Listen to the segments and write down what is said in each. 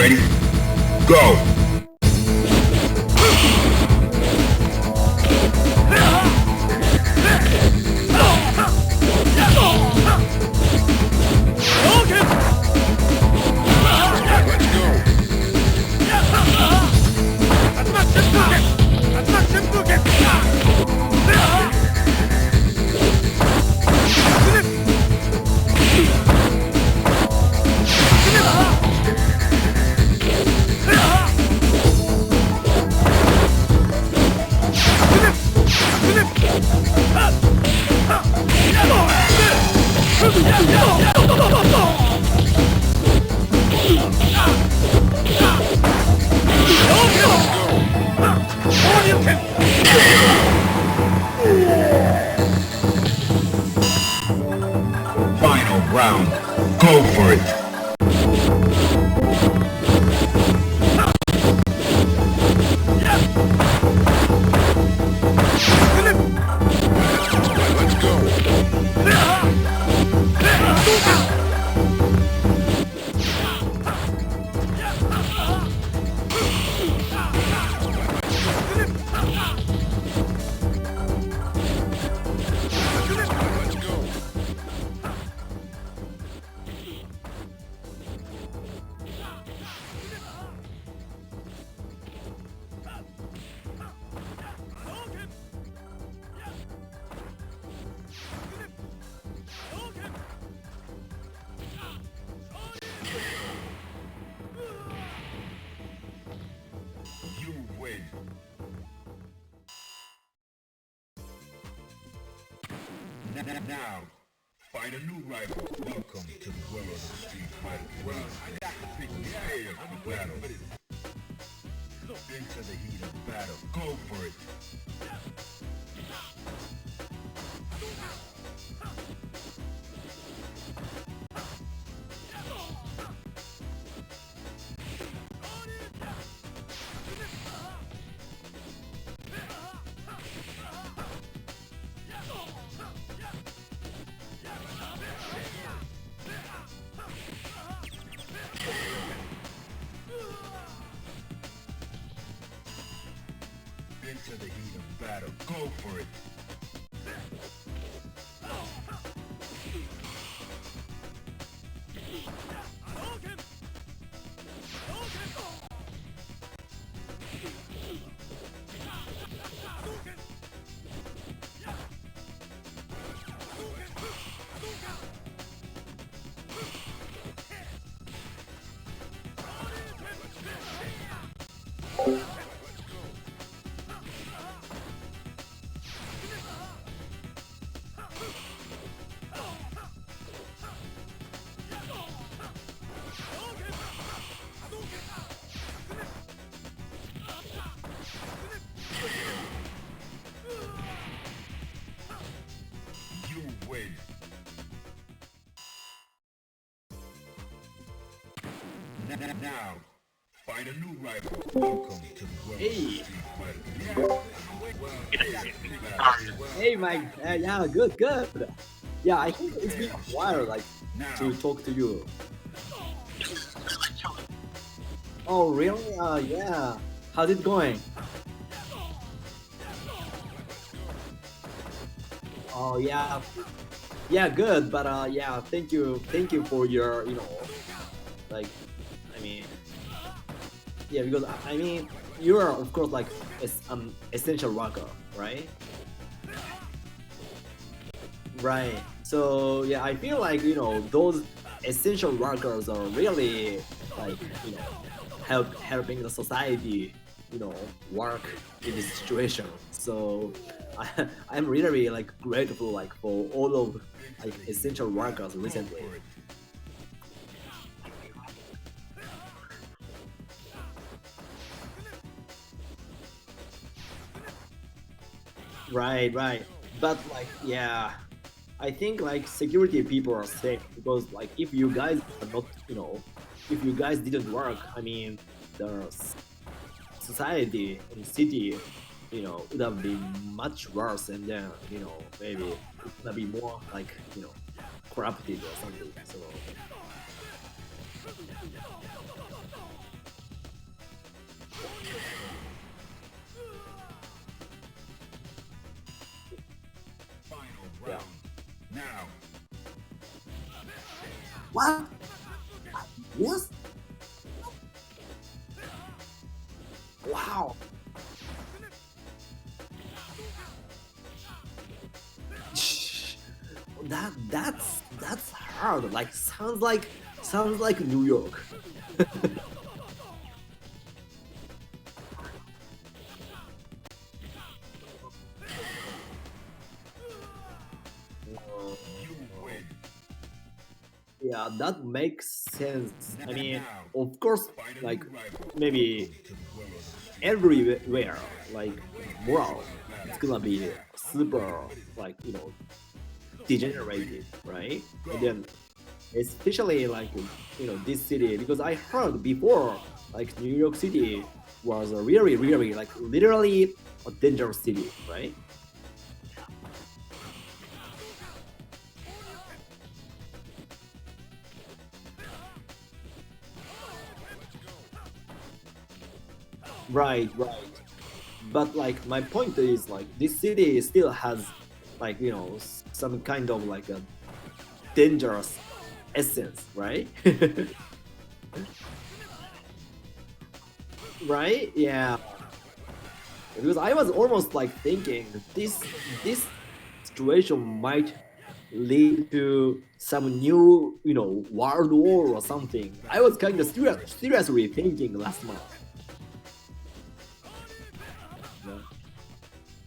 Ready? Go! Final round. Go for it. Let's go. You win. Now, find a new rival. Welcome to the world of the street fighter. Well, I got to pick the player for battle. Into the heat of battle. Go for it. Into the heat of battle. Go for it. You win. Now, find a new rival. Welcome to the world of Hey. street fighter. Hey, Mike. Yeah, good, good. Yeah, I think it's been a while, like, to talk to you. Oh, really? Yeah. How's it going? Oh, yeah. Yeah, good. But yeah, thank you for your, like, I mean, yeah, because I mean, you are of course like essential worker, right? Right. So yeah, I feel like those essential workers are really like helping the society, work in this situation. So I'm really like grateful like for all of like essential workers recently. Right, right. But like, yeah, I think like security people are safe because like if you guys are not, if you guys didn't work, I mean, the society and city, would have been much worse, and then maybe it's gonna be more like corrupted or something. So What? Yes. Wow. That's hard. Like sounds like New York. You win. Yeah, that makes sense. I mean, Now, of course, find a like new rival. maybe Welcome to Dweller of the Street. everywhere, like moral, it's gonna be super, like degenerated, right? And then especially like this city, because I heard before like New York City was a really like literally a dangerous city, right? Right. But like my point is like this city still has like some kind of like a dangerous essence, right? Right? Yeah. Because I was almost like thinking this situation might lead to some new world war or something. I was kind of seriously thinking last month. Yeah.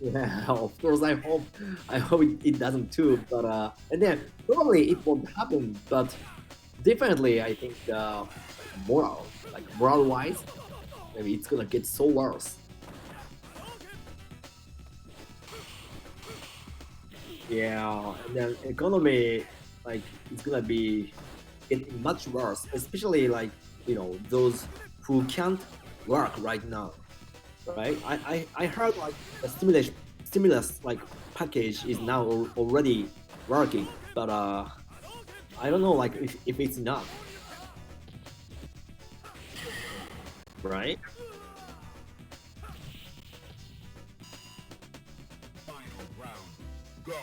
Yeah, of course. I hope it doesn't too. But and then probably it won't happen. But definitely, I think moral wise, maybe it's gonna get so worse. Yeah, and then economy, like it's gonna be getting much worse, especially like those who can't work right now, right? I heard like the stimulus like package is now already working, but I don't know like if it's enough, right? Final round. Go.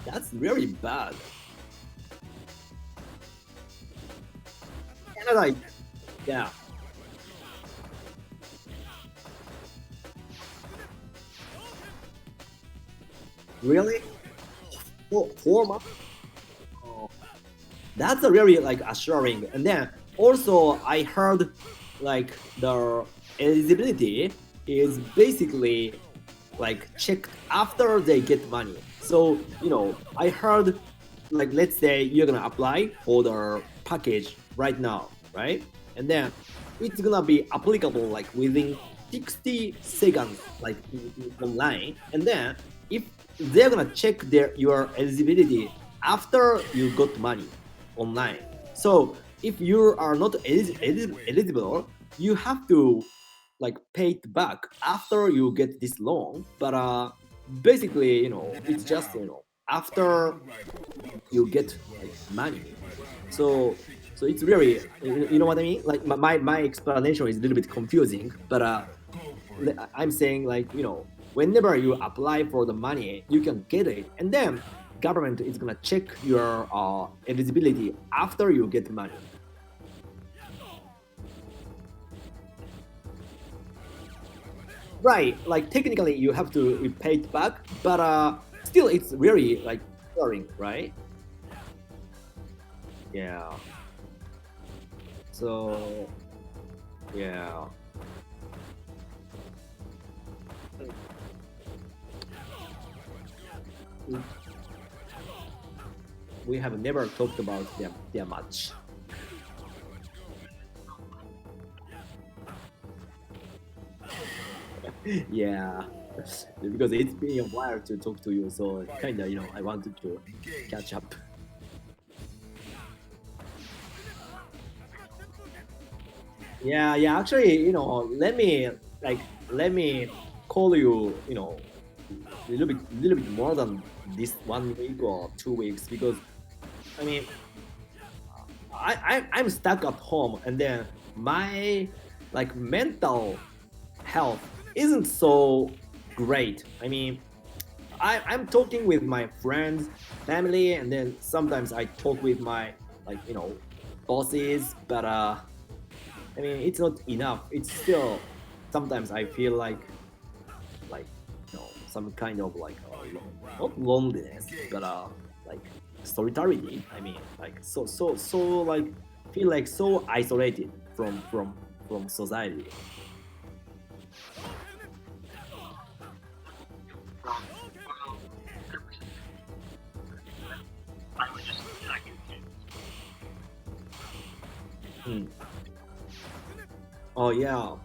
That's really bad. Canada, yeah, really? 4 months? Oh, that's a really like assuring. And then also I heard like the eligibility is basically like checked after they get money. So I heard like let's say you're gonna apply for the package right now, right? And then it's gonna be applicable like within 60 seconds, like online. And then if they're gonna check your eligibility after you got money online. So if you are not eligible, you have to like pay it back after you get this loan. But basically, it's just Now, find a after new rival. Welcome you to get Dweller like of the money. Street Fighter. So it's really you know what I mean. Like my explanation is a little bit confusing, but Go for it. I'm saying like whenever you apply for the money, you can get it, and then government is gonna check your eligibility after you get money. Right, like technically you have to pay it back, but still it's really like boring, right? Yeah. So yeah, we have never talked about them that much. Yeah, because it's been a while to talk to you, so Fight. kind of I wanted to catch Engage. up. Yeah. Actually, like let me call you. A little bit more than this 1 week or 2 weeks because I mean I'm stuck at home and then my like mental health isn't so great. I mean I'm talking with my friends, family, and then sometimes I talk with my like bosses. But I mean, it's not enough. It's still sometimes I feel like some kind of like not loneliness, but like solidarity. I mean, like so like feel like so isolated from society. Hmm. Oh yeah,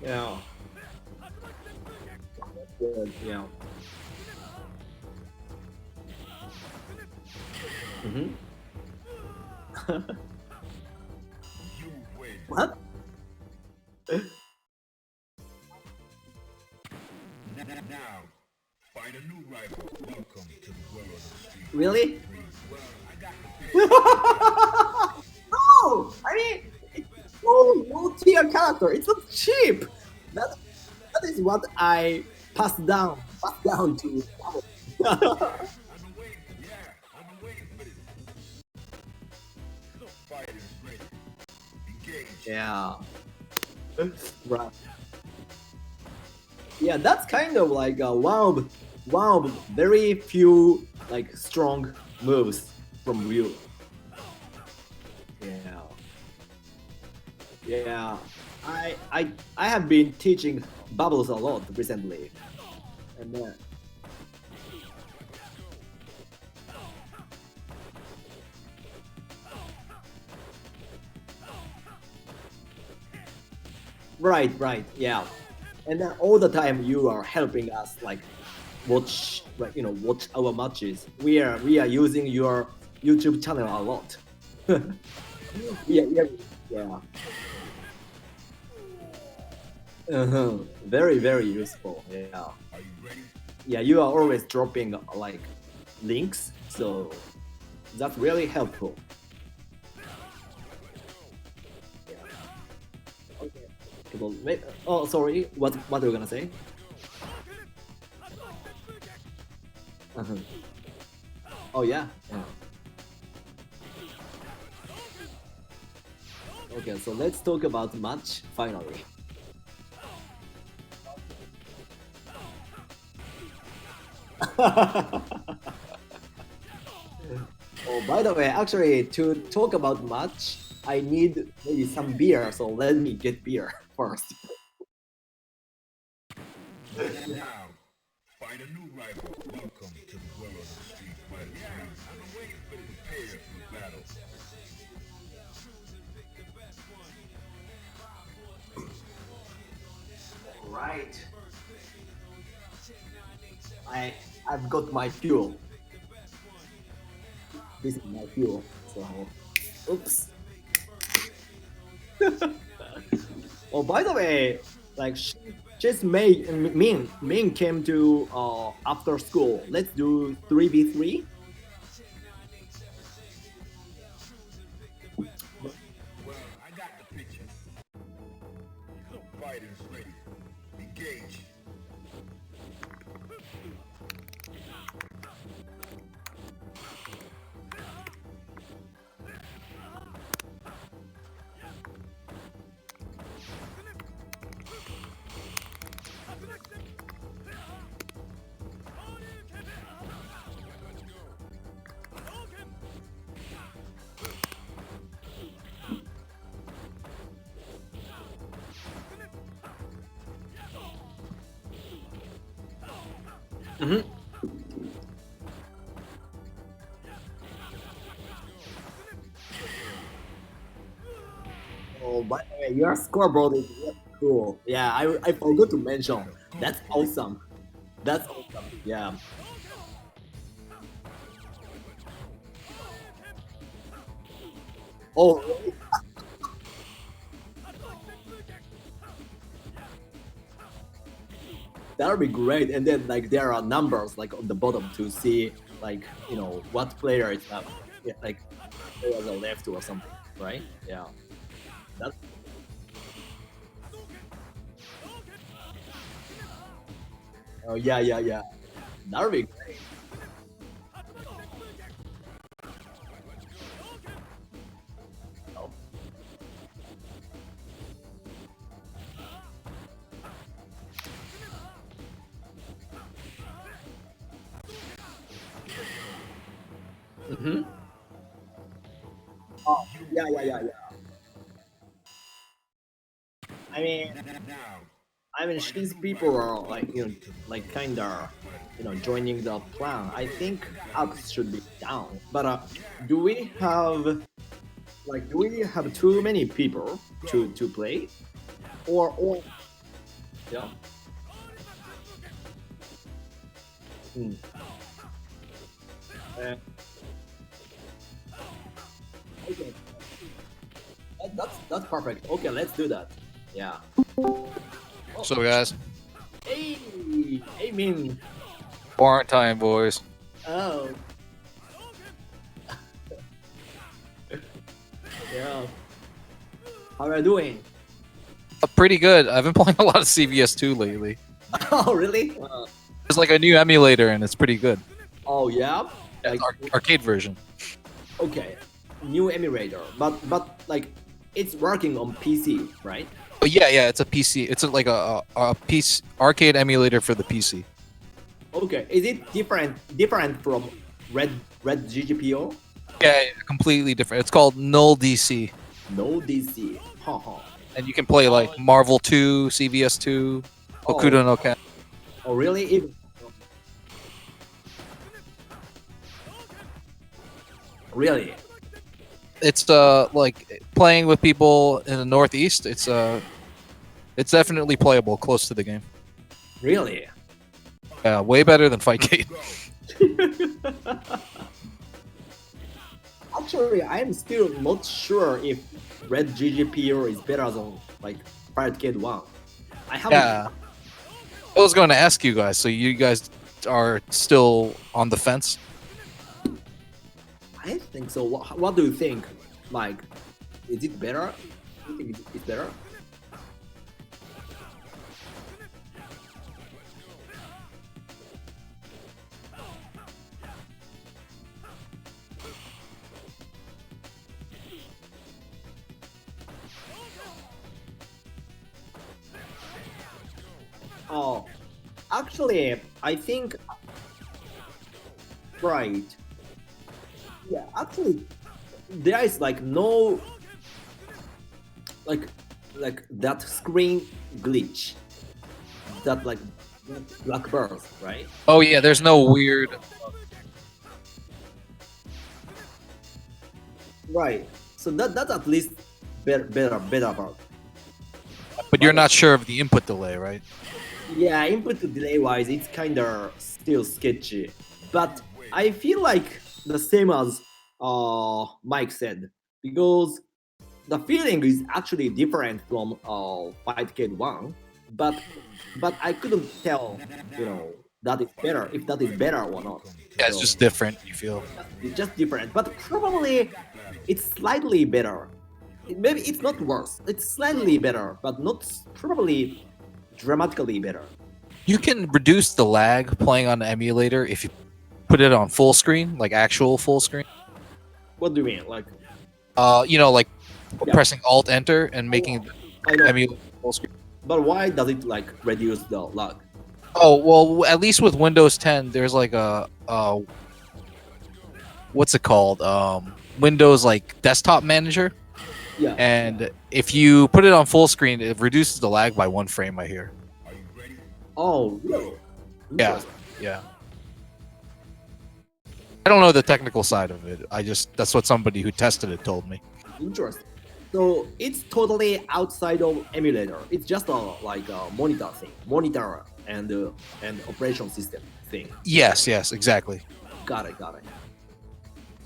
yeah, good, yeah. Hmm. You win. What? Now, find a new rival. Welcome to the world of the street. Really? Well, I got No, I mean, it's low tier character. It's not cheap. That that is what I passed down to. I've been waiting. Yeah, I've been waiting for this. Fighters ready. Engage. Yeah, right. Yeah, that's kind of like one of very few like strong moves from Ryu. Yeah, yeah. I have been teaching bubbles a lot recently, and right, right, yeah. And then all the time you are helping us like watch like watch our matches. We are using your YouTube channel a lot. Yeah, yeah, yeah. Very very useful. Yeah, Are you ready? yeah. You are always dropping like links, so that's really helpful. Yeah. Okay. Well, oh, sorry. What are you gonna say? Uh-huh. Oh yeah. Yeah. Okay, so let's talk about match finally. Oh, by the way, actually, to talk about match, I need maybe some beer. So let me get beer first. Now, find a new rival. Welcome to the world of the street fighter. Yeah, I've been waiting for this. Prepare for battle. Right. I I've got my fuel. This is my fuel. So, oops. Oh, by the way, like just May and Ming came to after school. Let's do 3v3. Well, I got the picture. Fighters ready. Engage. Mhm. Oh, by the way, your scoreboard is really cool. Yeah, I forgot to mention. That's awesome. That's awesome. Yeah. Oh, really? That would be great. And then like there are numbers like on the bottom to see like what player is up, yeah, like player on the left or something, right? Yeah. That's Oh yeah, yeah, yeah. That would be great. Oh. Mm-hmm. Oh, yeah, yeah, yeah, yeah. I mean, Now, fight a since new people rival. are like Welcome to the like world of kinda, street fighting. joining the plan, I think Alps should be down. But do we have do we have too many people Go. to play, or yeah? Mm. Uh, okay, that's perfect. Okay, let's do that. Yeah. Oh, So guys, hey, hey, Min. quarantine boys. Oh, yeah. How are you doing? Pretty good. I've been playing a lot of CVS2 lately. Oh, really? There's like a new emulator and it's pretty good. Oh, yeah. Yeah, Like, arcade version. okay, new emulator, but like, it's working on PC, right? But yeah, it's a PC. It's like a piece arcade emulator for the PC. Okay, is it different from Red GGPO? Yeah, completely different. It's called Null DC, No DC. Huh. and you can play like Marvel 2, CVS2, Oh, Hokuto no Ken. oh, really? Even, really? It's like playing with people in the Northeast. It's definitely playable close to the game. Really? Yeah, way better than Fightgate. Actually, I'm still not sure if Red GGPO is better than like Pirate Kid 1. I haven't. Yeah. I was going to ask you guys. So you guys are still on the fence? I think so. What do you think? Like, is it better? You think it's better? Oh, actually, I think right. Yeah, actually, there is like no like that screen glitch that like that black bars, right? Oh yeah, there's no weird. Right. So that's at least better part. But you're not sure of the input delay, right? Yeah, input to delay wise, it's kinda still sketchy, but I feel like the same as Mike said, because the feeling is actually different from Fight Kid One, but I couldn't tell, that is better if that is better or not. Yeah, it's So, just different. You feel. it's just different, but probably it's slightly better. Maybe it's not worse. It's slightly better, but not probably dramatically better. You can reduce the lag playing on the emulator if you put it on full screen, like actual full screen. What do you mean? Like, Like yeah, pressing Alt Enter and making the I know, emulator full screen. but why does it like reduce the lag? Oh well, at least with Windows 10, there's like a what's it called? Windows like desktop manager, Yeah. and if you put it on full screen, it reduces the lag by 1 frame. I hear. Are you ready? Oh, really? Yeah. Interesting. Yeah. I don't know the technical side of it. That's what somebody who tested it told me. Interesting. So it's totally outside of emulator. It's just a monitor thing, monitor and operation system thing. Yes, exactly. Got it. Got it.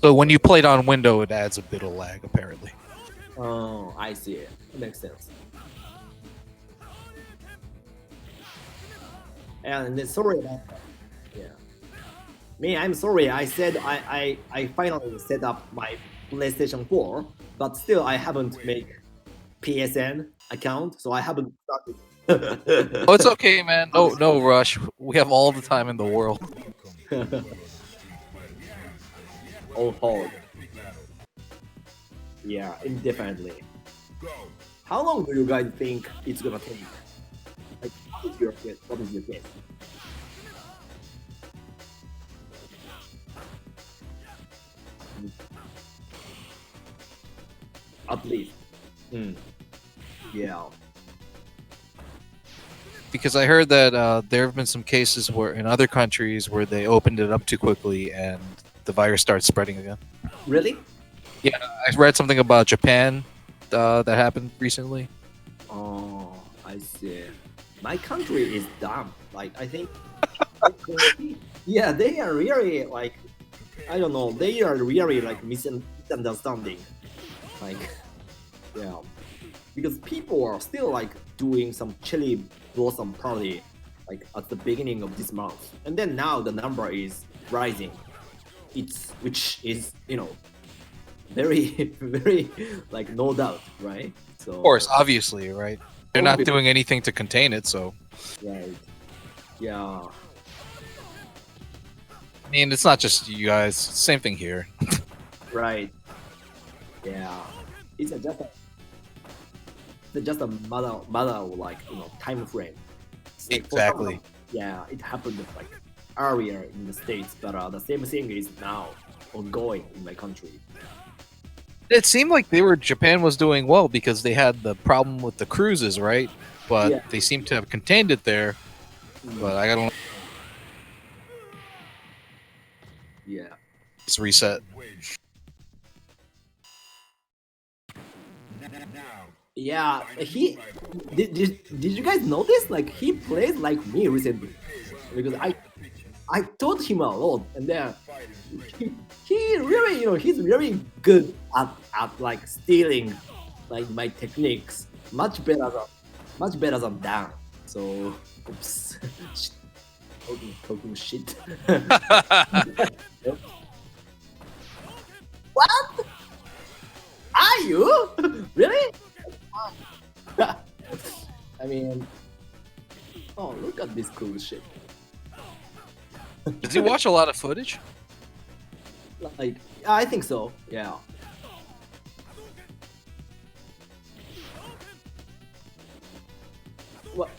So when you play it on window, it adds a bit of lag apparently. Oh, I see. It makes sense. And then, sorry about that. Yeah. Me, I'm sorry. I said I finally set up my PlayStation 4, but still I haven't made PSN account, so I haven't started. Oh, it's okay, man. No rush. We have all the time in the world. On hold. Yeah, indefinitely. How long do you guys think it's gonna take? Like, what is your guess? What is your guess? At least. Mm, yeah. Because I heard that there have been some cases where in other countries where they opened it up too quickly and the virus started spreading again. Really? Yeah, I read something about Japan that happened recently. Oh, I see. My country is dumb. Like, I think. Yeah, they are really like. I don't know. They are really like misunderstanding. Like, yeah, because people are still like doing some cherry blossom party, like at the beginning of this month, and then now the number is rising. It's which is very very like no doubt, right? So Of course, obviously, right? They're not doing anything to contain it, so right, yeah, I mean, it's not just you guys. Same thing here. right, yeah. It's just a matter of like time frame. So for some of Exactly. them, yeah, it happened like earlier in the states, but the same thing is now ongoing in my country. It seemed like Japan was doing well because they had the problem with the cruises, right? But Yeah. they seem to have contained it there. But I gotta Yeah. let's reset. Yeah, did you guys notice? Like he plays like me recently because I taught him a lot, and then he really he's really good at like stealing like my techniques much better than Dan. So oops, talking shit. What are you really? I mean, oh look at this cool shit. Does he watch a lot of footage? Like, I think so. Yeah.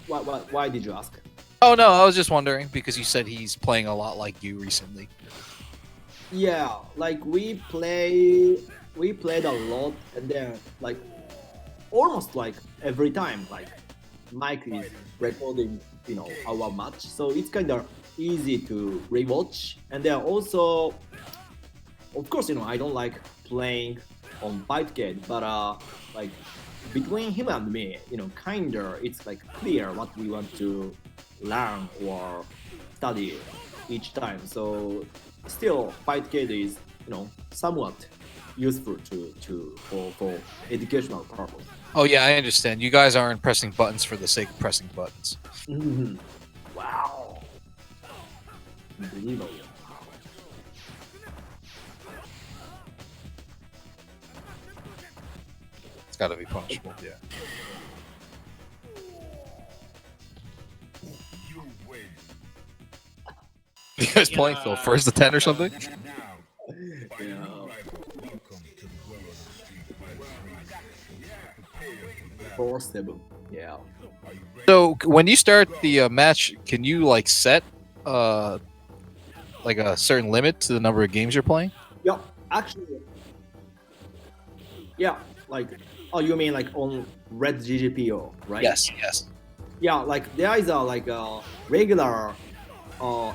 Why did you ask? Oh no, I was just wondering because you said he's playing a lot like you recently. Yeah, like we played a lot, and then like almost like every time, like Mike is recording, our match, so it's kind of easy to rewatch, and then also, of course, I don't like playing on Fightcade, but like between him and me, kinda it's like clear what we want to learn or study each time. So still, Fightcade is somewhat useful for educational purpose. Oh yeah, I understand. You guys aren't pressing buttons for the sake of pressing buttons. Mhm. Wow, unbelievable. It's got to be punishable. Yeah. You guys playing Phil first to 10 or something? Yeah. Four seven. Yeah. So when you start the match, can you like set like a certain limit to the number of games you're playing? Yeah. Actually, yeah. Like, oh, you mean like on Red GGPO, right? Yes. Yes. Yeah. Like there is a regular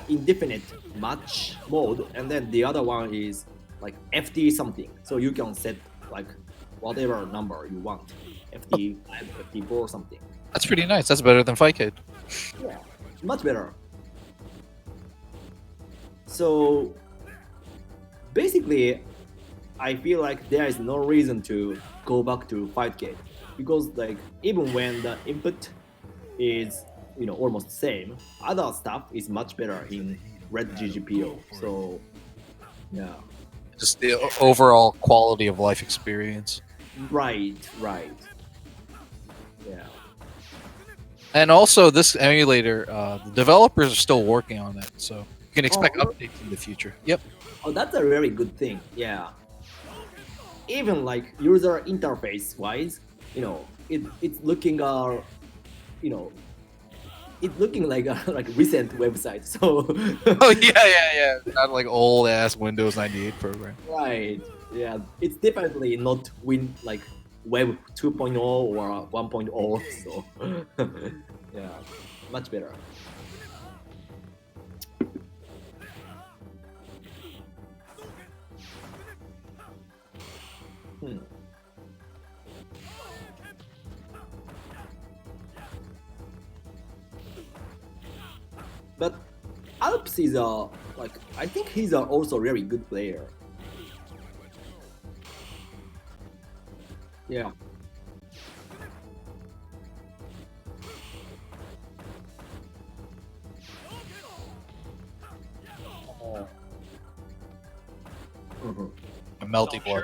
indefinite match mode, and then the other one is like FT something. So you can set like whatever number you want, FT5, FT4 something. That's pretty nice. That's better than Fightcade. Yeah, much better. So basically, I feel like there is no reason to go back to Fightcade because like even when the input is almost same, other stuff is much better in Red GGPO. So yeah, Just the overall quality of life experience. right, yeah. And also, this emulator, the developers are still working on it, so you can expect Oh, updates in the future. Yep. oh, that's a very good thing. Yeah. Even like user interface wise, it's looking you know, it's looking like a like recent website. So Oh yeah. Not like old ass Windows 98 program. right, yeah, it's definitely not like Web 2.0 or 1.0. So yeah, much better. Hmm. But Alps is a like I think he's a also really good player. Yeah. Oh. Mhm. A melty blood.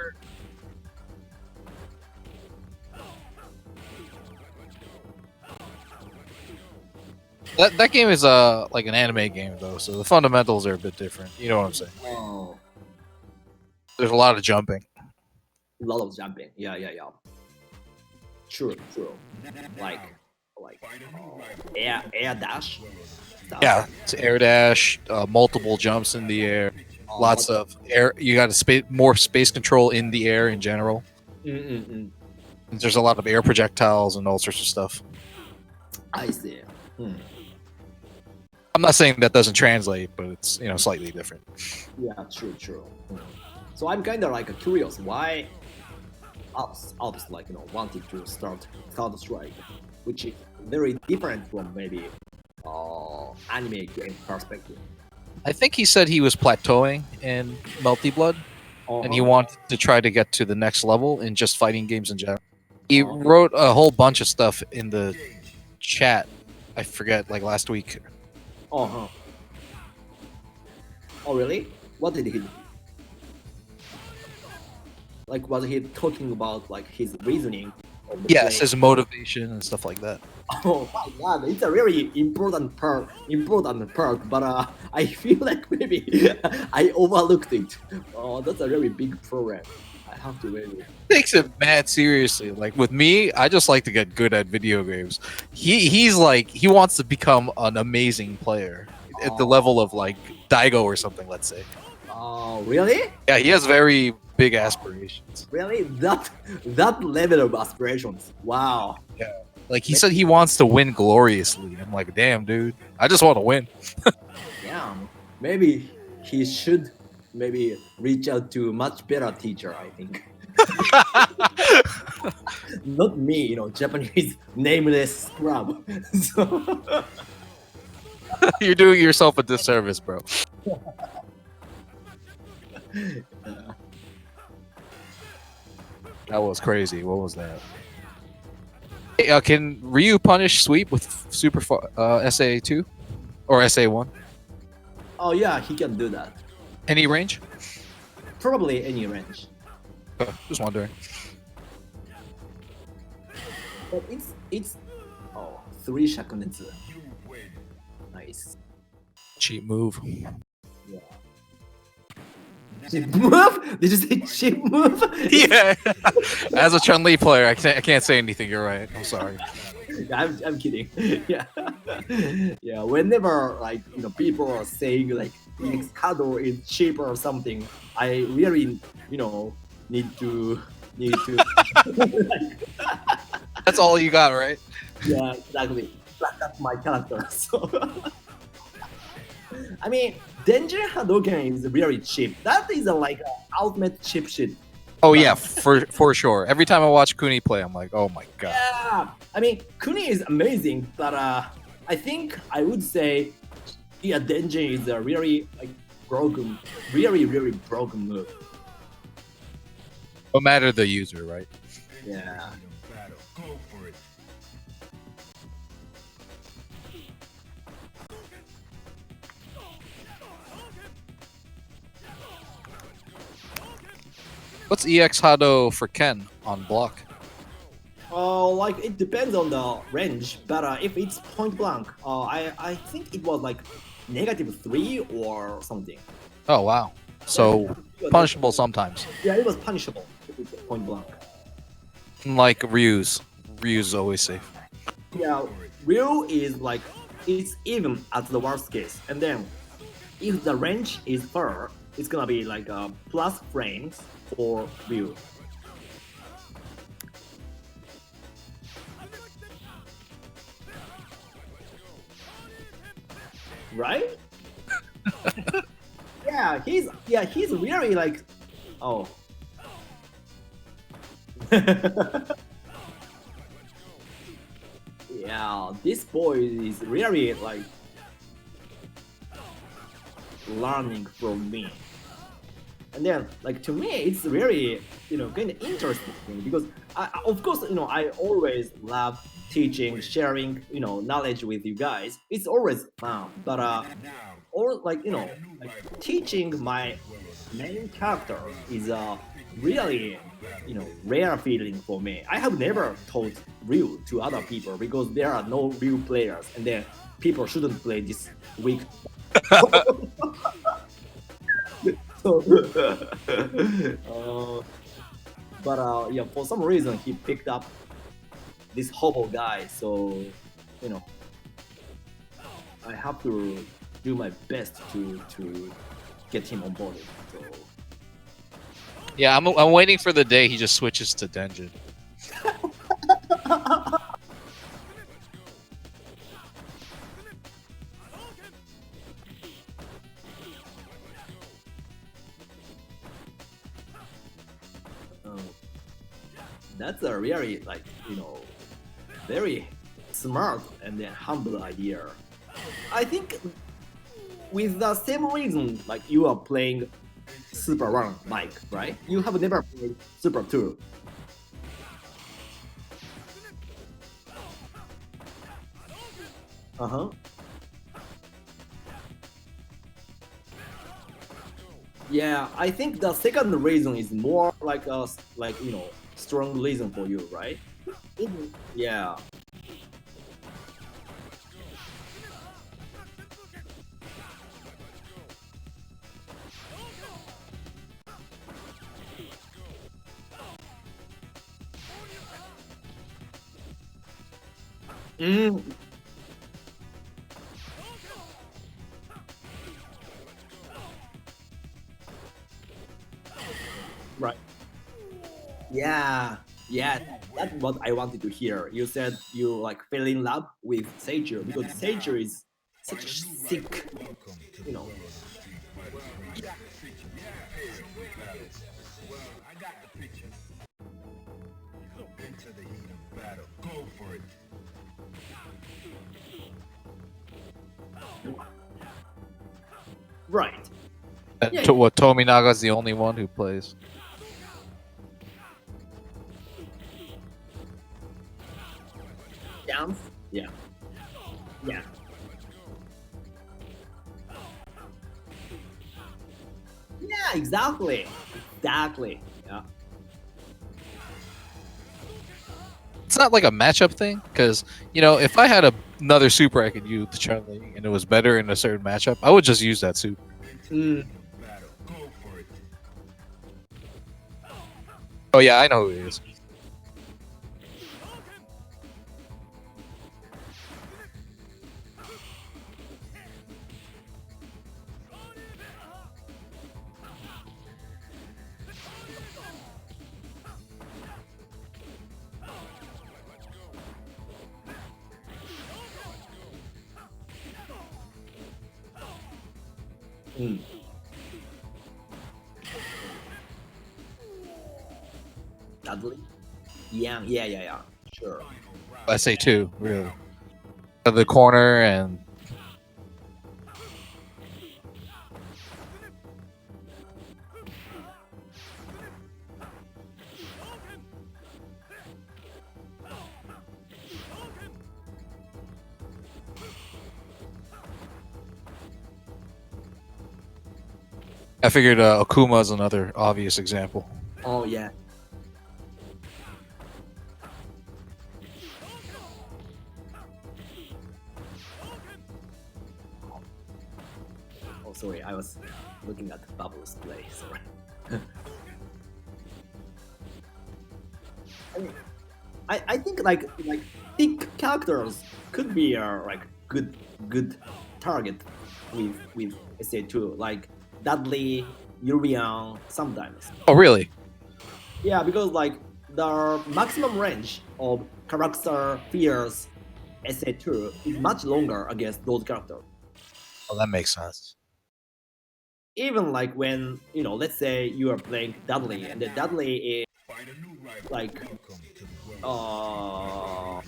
That game is like an anime game though, so the fundamentals are a bit different. You know what I'm saying? Oh, There's a lot of jumping. a lot of jumping. Yeah. True, true. Like, like air dash stuff. Yeah, it's air dash, multiple jumps in the air, lots of air. You got more space control in the air in general. Mm-mm-mm. And there's a lot of air projectiles and all sorts of stuff. I see. Hmm. I'm not saying that doesn't translate, but it's slightly different. Yeah, true. Hmm. So I'm kind of like curious why Alps like wanted to start Counter Strike, which is very different from maybe anime game perspective. I think he said he was plateauing in Melty Blood, and he Uh-huh. wanted to try to get to the next level in just fighting games in general. He Uh-huh. wrote a whole bunch of stuff in the chat. I forget, like last week. Uh-huh. Oh really? What did he like? Was he talking about like his reasoning of the Yes, play? his motivation and stuff like that. Oh my god, it's a really important part, but I feel like maybe I overlooked it. Oh, that's a really big program. I have to really. Takes it mad seriously. Like with me, I just like to get good at video games. He's like he wants to become an amazing player at the level of like Daigo or something. Let's say. Oh, really? Yeah, he has very big aspirations. Really? That level of aspirations. Wow. Yeah. Like he said, he wants to win gloriously. I'm like, damn, dude. I just want to win. Yeah. Maybe he should maybe reach out to much better teacher. I think. Not me, Japanese nameless scrub. So, You're doing yourself a disservice, bro. That was crazy. What was that? Hey, can Ryu punish sweep with SA2 or SA1? oh yeah, he can do that. Any range? Probably any range. Just wondering. But it's oh 3 shakunetsu. Nice. Cheap move. Yeah. Chip move? Did you say chip move? Yeah. As a Chun-Li player, I can't say anything. You're right. I'm sorry. I'm kidding. Yeah. Yeah. Whenever like people are saying like X Kado is cheap or something, I really need to That's all you got, right? yeah, exactly. That's my character. So I mean, Denjin Hadouken is very cheap. That is like a ultimate cheap shit. Oh yeah, for sure. Every time I watch Kuni play, I'm like, oh my god. Yeah, I mean, Kuni is amazing, but I think I would say, yeah, Denjin is a really like broken, really broken move. No matter the user, right? Yeah. Go for it. What's EX Hado for Ken on block? Like it depends on the range, but if it's point blank, I think it was like -3 or something. Oh wow. Yeah, So punishable sometimes. yeah, it was punishable if it's point blank. Like Ryu's. Ryu's always safe. Yeah, real is like it's even at the worst case, and then if the range is far, it's gonna be like plus frames for real. Right? Yeah, he's really like oh. Yeah, this boy is really like learning from me. And then like to me it's really kind of interesting because of course I always love teaching, sharing knowledge with you guys. It's always fun, but Now, or like find a new like rival. teaching Welcome to my the dweller of the main street. character is a really Battle go rare feeling for me. I have never taught Ryu to other people because there are no Ryu players, and then people shouldn't play this weak. So, but yeah, for some reason he picked up this hobo guy. So you know, I have to do my best to get him on board. So Yeah, I'm waiting for the day he just switches to Denjin. um, that's a really very smart and then humble idea. I think with the same reason, like you are playing Super One, Mike, right? You have never played Super Two. Uh huh. Yeah, I think the second reason is more like a strong reason for you, right? Yeah. Mm, right. Yeah. Yeah. That's what I wanted to hear. You said you like fell in love with Sager because Sager is such Find a a new rival. sick, Welcome to you the know. dweller of the street. Fighter screen. Got the picture. Prepare for battle. Well, I got the picture. Into the heat of battle. Go for it. Right. And Yeah. what Tominaga's the only one who plays. Dance. Yeah. Yeah. Yeah. Exactly. Exactly. Yeah. It's not like a matchup thing, because if I had another super I could use to Chun-Li and it was better in a certain matchup, I would just use that super. Into the Mm, heat of battle. Go for it. Oh yeah, I know who he is. mm. Dudley. Yeah. Yeah. Yeah. Yeah. Sure. I say two, really. The corner and I figured Akuma is another obvious example. Oh yeah. sorry, I was looking at Bubbles play. Sorry. I mean, I think like thick characters could be a like good target with SA2 like Dudley, Urian sometimes. Oh, really? Yeah, because like the maximum range of character fears SA2 is much longer against those characters. Oh, that makes sense. Even like when let's say you are playing Dudley and the Dudley is Find a new rival. like Welcome to the world.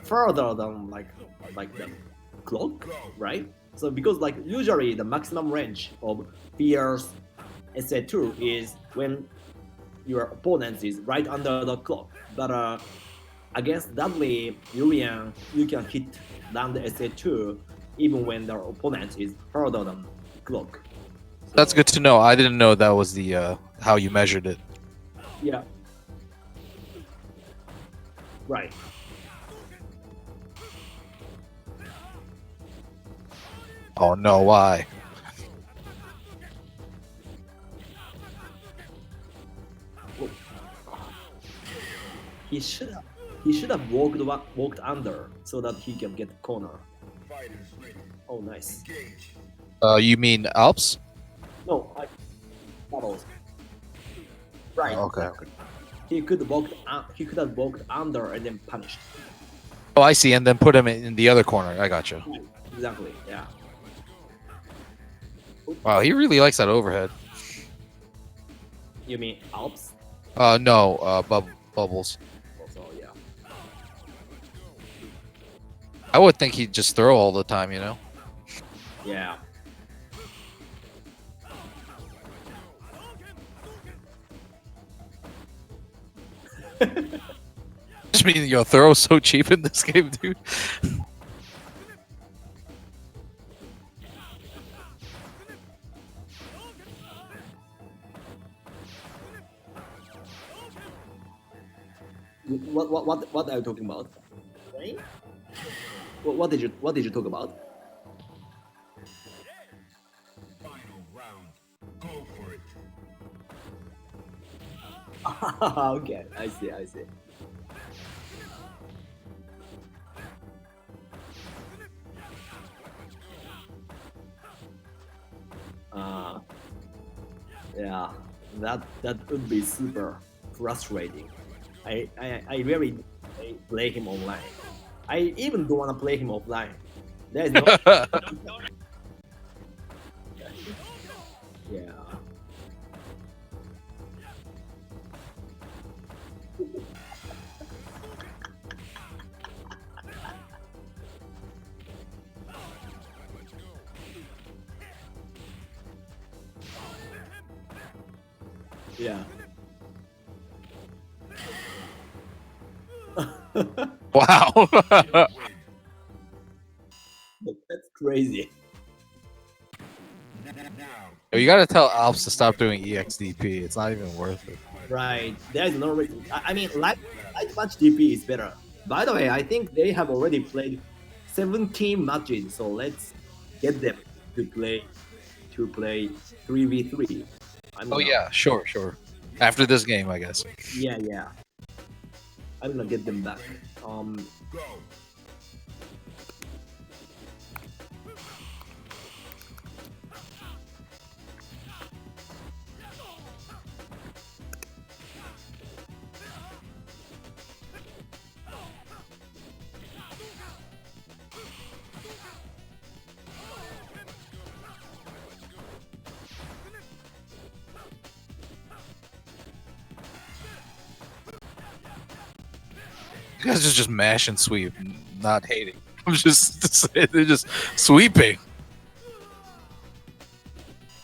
further than like the clock, right? So because like usually the maximum range of fears SA2 is when your opponent is right under the clock, but against Dudley, Urian, you can hit down the SA2 even when the opponent is further than clock. So, That's good to know. I didn't know that was the how you measured it. Yeah. Right. Oh no, why? He should have walked under so that he can get the corner. Fighters ready. Oh, nice. Engage. You mean Alps? No, Bubbles. Right. Oh, okay. He could have walked under and then punished. Oh, I see. And then put him in the other corner. I got you. Right. Exactly. Yeah. Wow, he really likes that overhead. You mean Alps? No, Bubbles. Also, yeah. I would think he'd just throw all the time, you know? Yeah. Just mean, throw so cheap in this game, dude. What are you talking about? Right? What did you talk about? Final round. Go for it. Okay, I see. Yeah, that would be super frustrating. I really play him online. I even don't want to play him offline. There is no. Yeah. Yeah. Wow. That's crazy. Now. You gotta tell Alps to stop doing EXDP. It's not even worth it. Right. There is no reason. I mean, light match DP is better. By the way, I think they have already played 17 matches, so let's get them to play 3v3. Oh yeah, sure. After this game, I guess. Yeah. I'm gonna get them back. Go. You guys are just mash and sweep, not hating. I'm just they're just sweeping.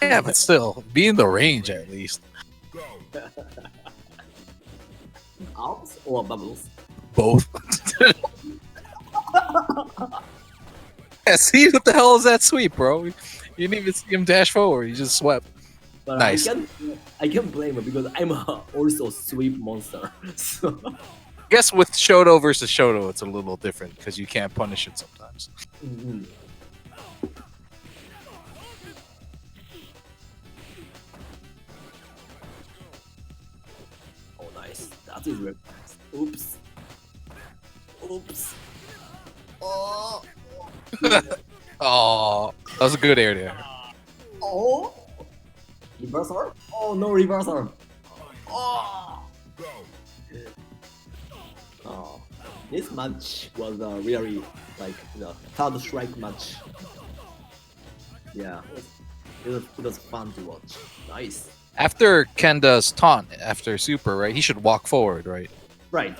Yeah, but still, be in the range at least. Go. Alps or Bubbles? Both. Yeah, see what the hell is that sweep, bro? You didn't even see him dash forward. He just swept. But Nice. I can't blame him because I'm also a sweep monster. So I guess with Shoto versus Shoto, it's a little different because you can't punish it sometimes. mhm. That is very nice. Oops. Oops. Oh. Oh, that was a good air there. Oh. Reversal? Oh no, reversal. Oh. Go. Oh. This match was really like the third strike match. Yeah, it was fun to watch. Nice. After Ken does taunt after super, right? He should walk forward, right? Right.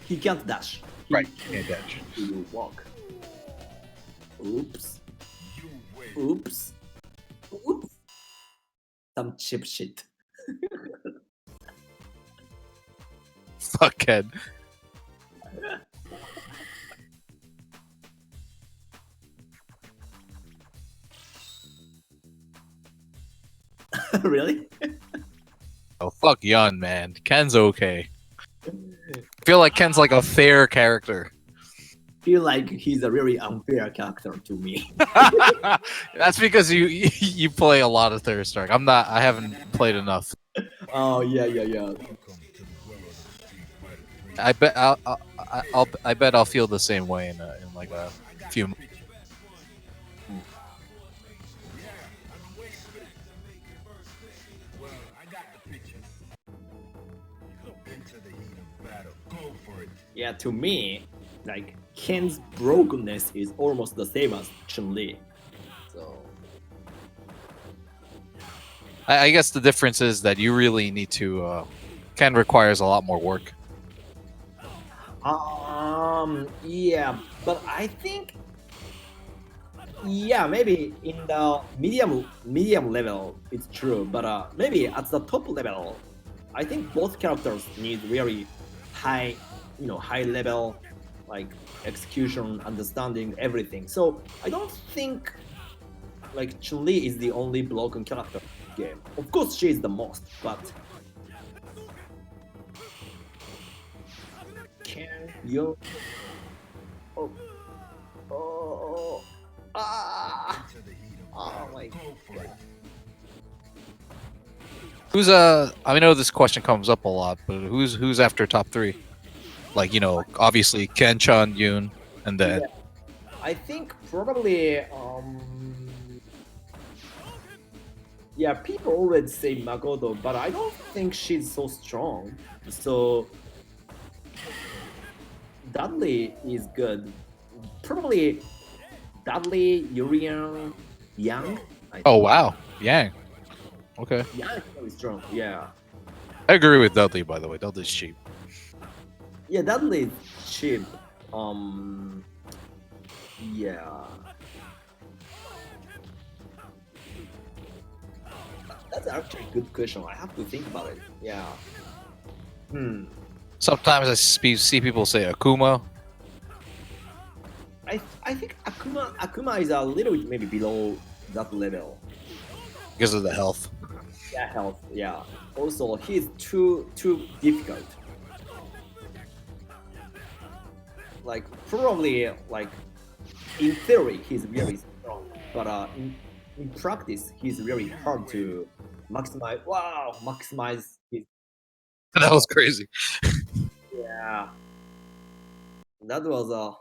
He can't dash. He Right. Can't dash. He will walk. Oops. You win. Oops. Oops. Some cheap shit. Fuck Ken. Really? Oh, fuck Yun, man. Ken's okay. I feel like Ken's like a fair character. Feel like he's a really unfair character to me. That's because you play a lot of Third Strike. I'm not. I haven't played enough. Oh yeah. Welcome to the world of the Street Fighter 3. I bet I bet I'll feel the same way in like a few months. Well, I got the picture. Into the heat of battle. Go for it. Yeah, to me, like Ken's brokenness is almost the same as Chun-Li. So I guess the difference is that you really need to. Ken requires a lot more work. yeah, but I think yeah, maybe in the medium level it's true, but maybe at the top level, I think both characters need very high, high level like execution, understanding everything. So I don't think like Chun-Li is the only broken character in the game. Of course, she is the most, but can you? Oh, ah! Into the heat of Oh battle. my Go for it. Who's I know this question comes up a lot, but who's after top three? Like obviously Ken, Chun, Yoon, and then I think probably yeah, people always say Makoto, but I don't think she's so strong. So Dudley is good. Probably Dudley, Urian, Yang. oh wow, Yang. Okay, Yang is very strong. Yeah, I agree with Dudley. By the way, Dudley's cheap. yeah, Dudley is cheap. Yeah. That's actually a good question. I have to think about it. Yeah. Sometimes I see people say Akuma. I think Akuma is a little bit maybe below that level. Because of the health. Yeah, health. Yeah. Also, he's too difficult. Like probably like in theory he's very strong, but in practice he's really hard to maximize. Wow, maximize his. That was crazy. Yeah. That was a